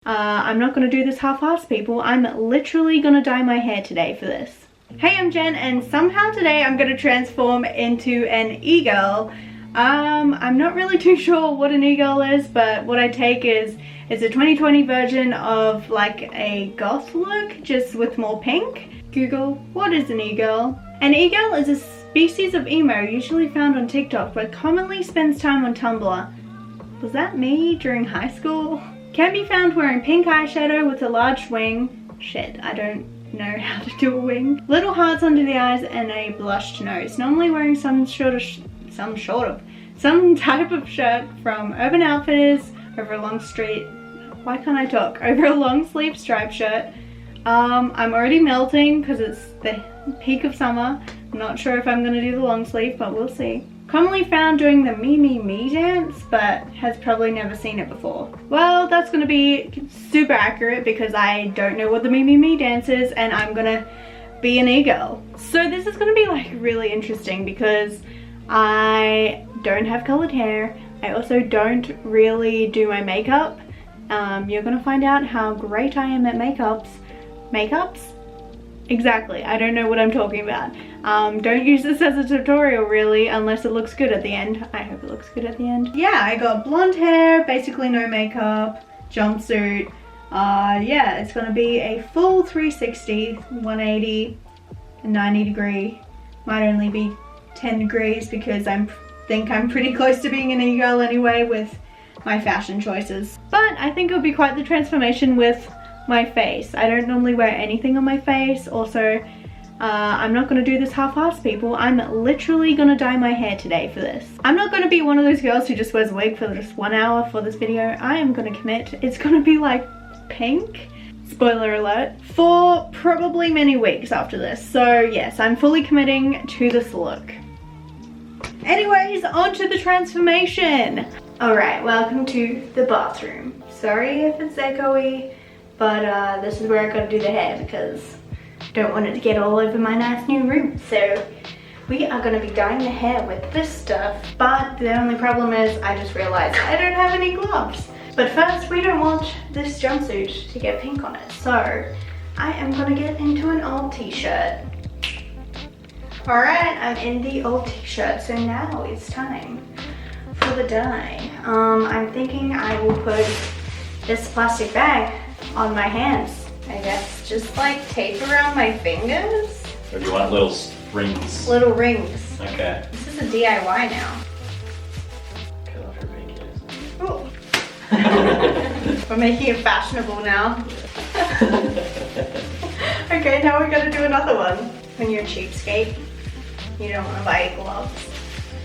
I'm not going to do this half-assed, people. I'm literally going to dye my hair today for this. Hey, I'm Jen, and somehow today I'm going to transform into an e-girl. I'm not really too sure what an e-girl is, but what I take is it's a 2020 version of like a goth look, just with more pink. Google, what is an e-girl? An e-girl is a species of emo usually found on TikTok, but commonly spends time on Tumblr. Was that me during high school? Can be found wearing pink eyeshadow with a large wing. Shit, I don't know how to do a wing. Little hearts under the eyes and a blushed nose. Normally wearing some type of shirt from Urban Outfitters over a long over a long sleeve striped shirt. I'm already melting because it's the peak of summer. I'm not sure if I'm gonna do the long sleeve, but we'll see. Commonly found doing the me me me dance, but has probably never seen it before. Well, that's gonna be super accurate because I don't know what the me me me dance is, and I'm gonna be an e-girl. So this is gonna be like really interesting because I don't have colored hair. I also don't really do my makeup. You're gonna find out how great I am at makeups? Exactly, I don't know what I'm talking about. Don't use this as a tutorial really, unless it looks good at the end. I hope it looks good at the end. Yeah, I got blonde hair, basically no makeup, jumpsuit. Yeah, it's gonna be a full 360, 180, and 90 degree. Might only be 10 degrees because I think I'm pretty close to being an e-girl anyway with my fashion choices. But I think it'll be quite the transformation with my face. I don't normally wear anything on my face. Also, I'm not gonna do this half-assed, people. I'm literally gonna dye my hair today for this. I'm not gonna be one of those girls who just wears a wig for just 1 hour for this video. I am gonna commit. It's gonna be like pink, spoiler alert, for probably many weeks after this. So yes, I'm fully committing to this look. Anyways, on to the transformation. Alright, welcome to the bathroom. Sorry if it's echoey, but this is where I gotta do the hair because I don't want it to get all over my nice new room. So we are gonna be dyeing the hair with this stuff, but the only problem is I just realized I don't have any gloves. But first, we don't want this jumpsuit to get pink on it, so I am gonna get into an old t-shirt. Alright, I'm in the old t-shirt, so now it's time for the dye. I'm thinking I will put this plastic bag on my hands. I guess just like tape around my fingers. Or do you want little rings? Little rings. Okay. This is a DIY now. Cut off your fingers. Oh. We're making it fashionable now. Okay, now we gotta do another one. When you're a cheapskate, you don't want to buy gloves.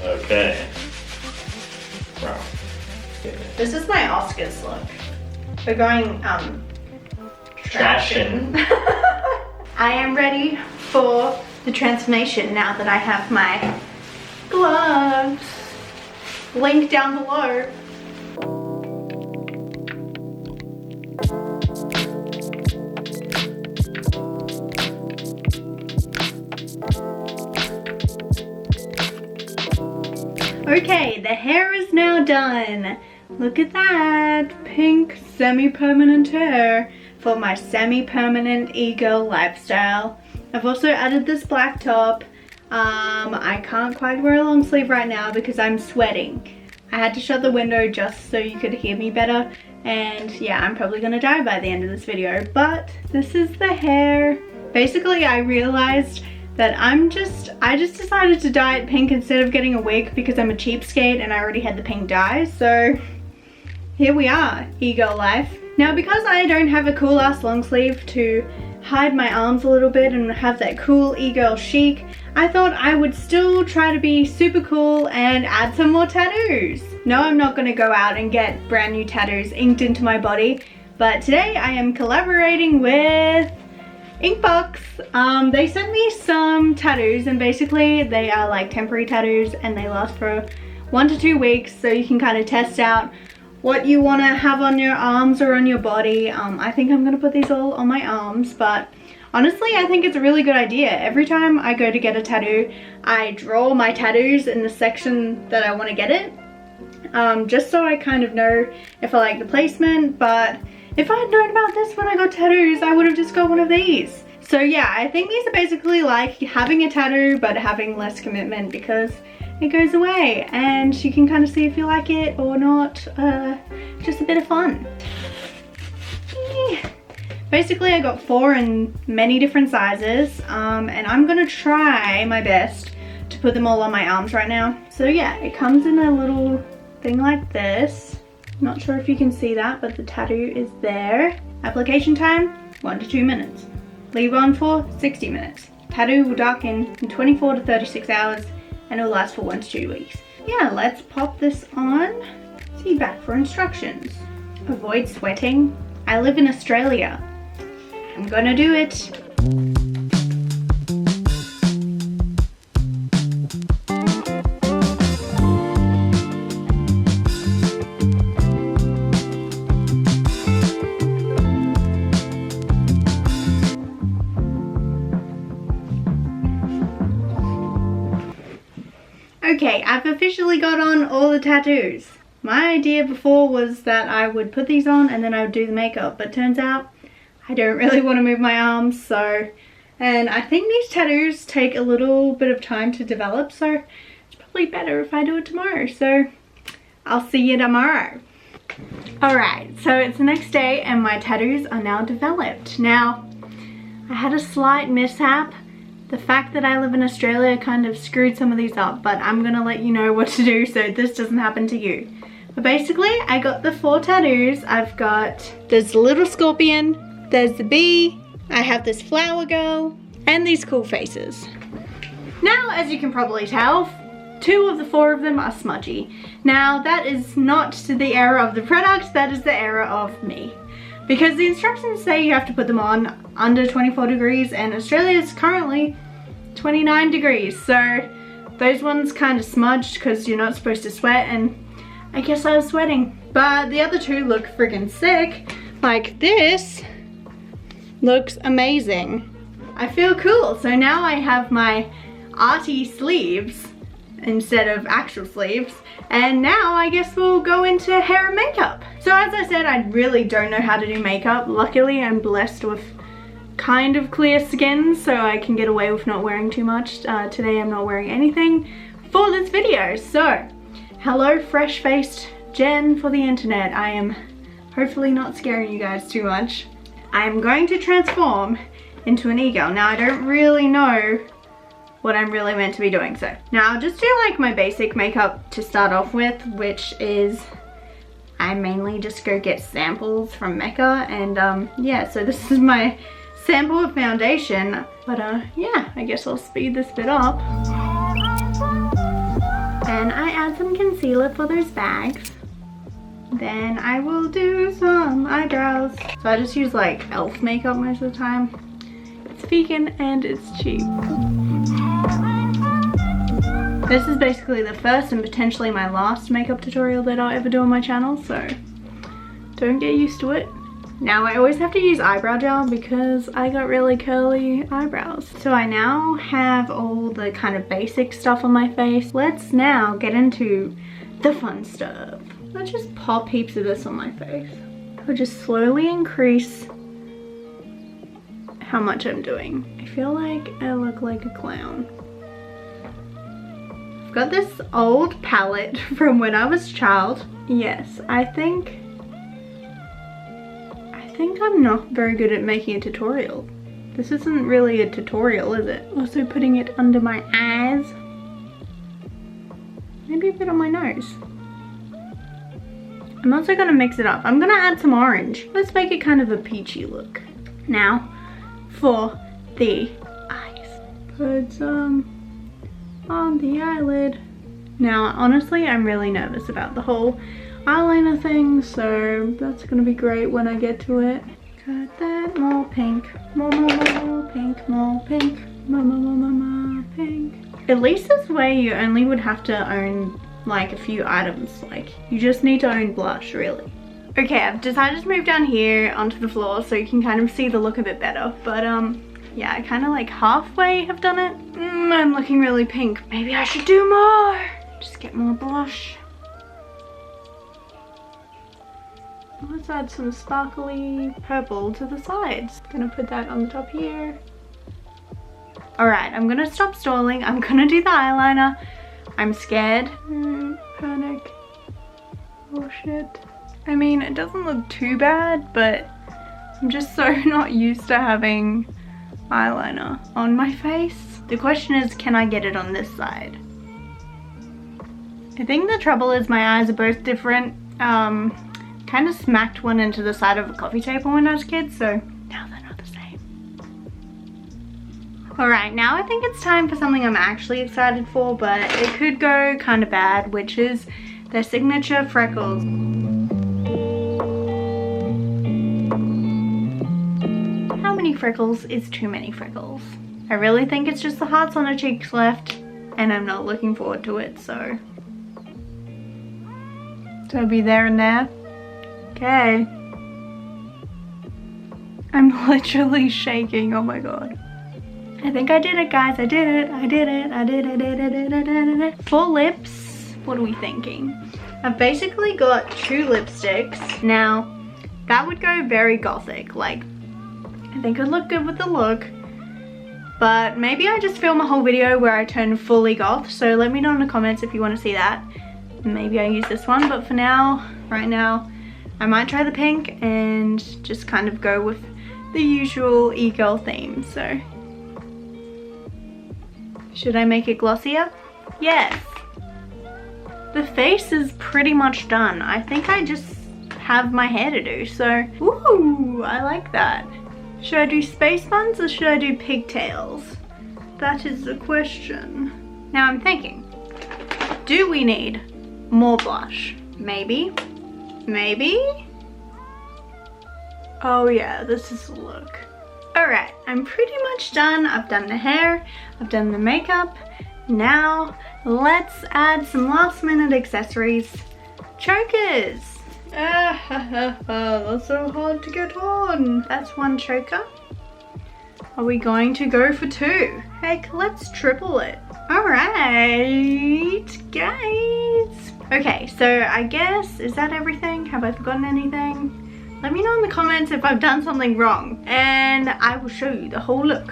Okay. Wow. This is my Oscars look. We're going, trashing. I am ready for the transformation now that I have my gloves. Link down below. Okay, the hair is now done. Look at that, pink semi-permanent hair for my semi-permanent e-girl lifestyle. I've also added this black top. I can't quite wear a long sleeve right now because I'm sweating. I had to shut the window just so you could hear me better. And yeah, I'm probably gonna die by the end of this video, but this is the hair. Basically, I realized that I just decided to dye it pink instead of getting a wig because I'm a cheapskate and I already had the pink dye. So here we are, e-girl life. Now because I don't have a cool ass long sleeve to hide my arms a little bit and have that cool e-girl chic, I thought I would still try to be super cool and add some more tattoos. No, I'm not gonna go out and get brand new tattoos inked into my body, but today I am collaborating with Inkbox. They sent me some tattoos and basically they are like temporary tattoos and they last for 1 to 2 weeks, so you can kind of test out what you want to have on your arms or on your body. I think I'm gonna put these all on my arms, but honestly I think it's a really good idea. Every time I go to get a tattoo, I draw my tattoos in the section that I want to get it, just so I kind of know if I like the placement. But If I had known about this when I got tattoos, I would have just got one of these. So yeah, I think these are basically like having a tattoo but having less commitment because it goes away and you can kind of see if you like it or not. Just a bit of fun. Basically I got 4 in many different sizes and I'm gonna try my best to put them all on my arms right now. So yeah, it comes in a little thing like this. Not sure if you can see that, but the tattoo is there. Application time, 1 to 2 minutes. Leave on for 60 minutes. Tattoo will darken in 24 to 36 hours and it will last for 1 to 2 weeks. Yeah, let's pop this on. See back for instructions. Avoid sweating. I live in Australia. I'm gonna do it. Okay, I've officially got on all the tattoos. My idea before was that I would put these on and then I would do the makeup, but turns out I don't really want to move my arms, so... And I think these tattoos take a little bit of time to develop, so it's probably better if I do it tomorrow, so I'll see you tomorrow. Alright, so it's the next day and my tattoos are now developed. Now, I had a slight mishap. The fact that I live in Australia kind of screwed some of these up, but I'm gonna let you know what to do so this doesn't happen to you. But basically, I got the 4 tattoos. I've got, there's the little scorpion, there's the bee, I have this flower girl, and these cool faces. Now, as you can probably tell, 2 of the 4 of them are smudgy. Now, that is not the error of the product, that is the error of me. Because the instructions say you have to put them on under 24 degrees and Australia is currently 29 degrees. So those ones kind of smudged because you're not supposed to sweat and I guess I was sweating. But the other 2 look friggin' sick. Like this looks amazing. I feel cool. So now I have my arty sleeves instead of actual sleeves. And now I guess we'll go into hair and makeup. So as I said, I really don't know how to do makeup. Luckily, I'm blessed with kind of clear skin, so I can get away with not wearing too much. Today I'm not wearing anything for this video. So, hello fresh-faced Jen for the internet. I am hopefully not scaring you guys too much. I am going to transform into an e-girl. Now I don't really know what I'm really meant to be doing. So now I'll just do like my basic makeup to start off with, which is I mainly just go get samples from Mecca and yeah, so this is my sample of foundation, but yeah, I guess I'll speed this bit up. And I add some concealer for those bags. Then I will do some eyebrows. So I just use like e.l.f. makeup most of the time. It's vegan and it's cheap. This is basically the first and potentially my last makeup tutorial that I'll ever do on my channel, so don't get used to it. Now I always have to use eyebrow gel because I got really curly eyebrows. So I now have all the kind of basic stuff on my face. Let's now get into the fun stuff. Let's just pop heaps of this on my face. I'll just slowly increase how much I'm doing. I feel like I look like a clown. I've got this old palette from when I was a child. Yes, I think I'm not very good at making a tutorial. This isn't really a tutorial, is it? Also putting it under my eyes. Maybe a bit on my nose. I'm also gonna mix it up. I'm gonna add some orange. Let's make it kind of a peachy look. Now, for the eyes. Put some on the eyelid. Now, honestly, I'm really nervous about the whole eyeliner thing, so that's gonna be great when I get to it. Cut that more pink, more pink, more pink, more pink. At least this way you only would have to own like a few items. Like, you just need to own blush, really. Okay, I've decided to move down here onto the floor so you can kind of see the look a bit better. But yeah, I kind of like halfway have done it. I'm looking really pink. Maybe I should do more. Just get more blush. Let's add some sparkly purple to the sides. Gonna put that on the top here. Alright, I'm gonna stop stalling. I'm gonna do the eyeliner. I'm scared. Panic. Oh shit. I mean, it doesn't look too bad, but I'm just so not used to having eyeliner on my face. The question is, can I get it on this side? I think the trouble is my eyes are both different. Kind of smacked one into the side of a coffee table when I was a kid, so now they're not the same. Alright, now I think it's time for something I'm actually excited for, but it could go kind of bad, which is their signature freckles. How many freckles is too many freckles? I really think it's just the hearts on the cheeks left, and I'm not looking forward to it, so it'll be there and there. Okay. I'm literally shaking, oh my god. I think I did it, guys. I did it. I did it. I did it. For lips, what are we thinking? I've basically got 2 lipsticks. Now, that would go very gothic. Like, I think it would look good with the look. But maybe I just film a whole video where I turn fully goth. So let me know in the comments if you want to see that. Maybe I use this one. But for now, right now, I might try the pink and just kind of go with the usual e-girl theme. So, should I make it glossier? Yes. The face is pretty much done. I think I just have my hair to do, so ooh, I like that. Should I do space buns or should I do pigtails? That is the question. Now I'm thinking, do we need more blush? Maybe. Maybe? Oh yeah, this is the look. Alright, I'm pretty much done. I've done the hair, I've done the makeup. Now, let's add some last minute accessories. Chokers! That's so hard to get on. That's 1 choker. Are we going to go for 2? Heck, let's triple it. Alright, guys. Okay, so I guess, is that everything? Have I forgotten anything? Let me know in the comments if I've done something wrong, and I will show you the whole look.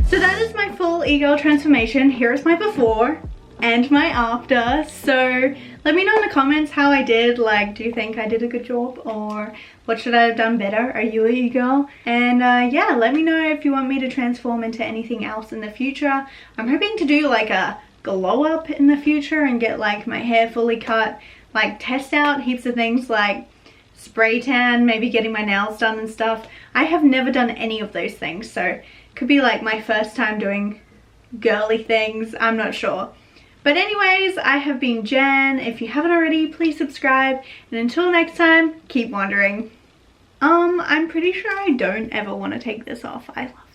So that is my full e-girl transformation. Here's my before and my after. So let me know in the comments how I did. Like, do you think I did a good job, or what should I have done better? Are you a e-girl? And yeah, let me know if you want me to transform into anything else in the future. I'm hoping to do like a glow up in the future and get like my hair fully cut, like test out heaps of things like spray tan, maybe getting my nails done and stuff. I have never done any of those things, so it could be like my first time doing girly things. I'm not sure. But anyways, I have been Jen. If you haven't already, please subscribe. And until next time, keep wondering. I'm pretty sure I don't ever want to take this off. I love it.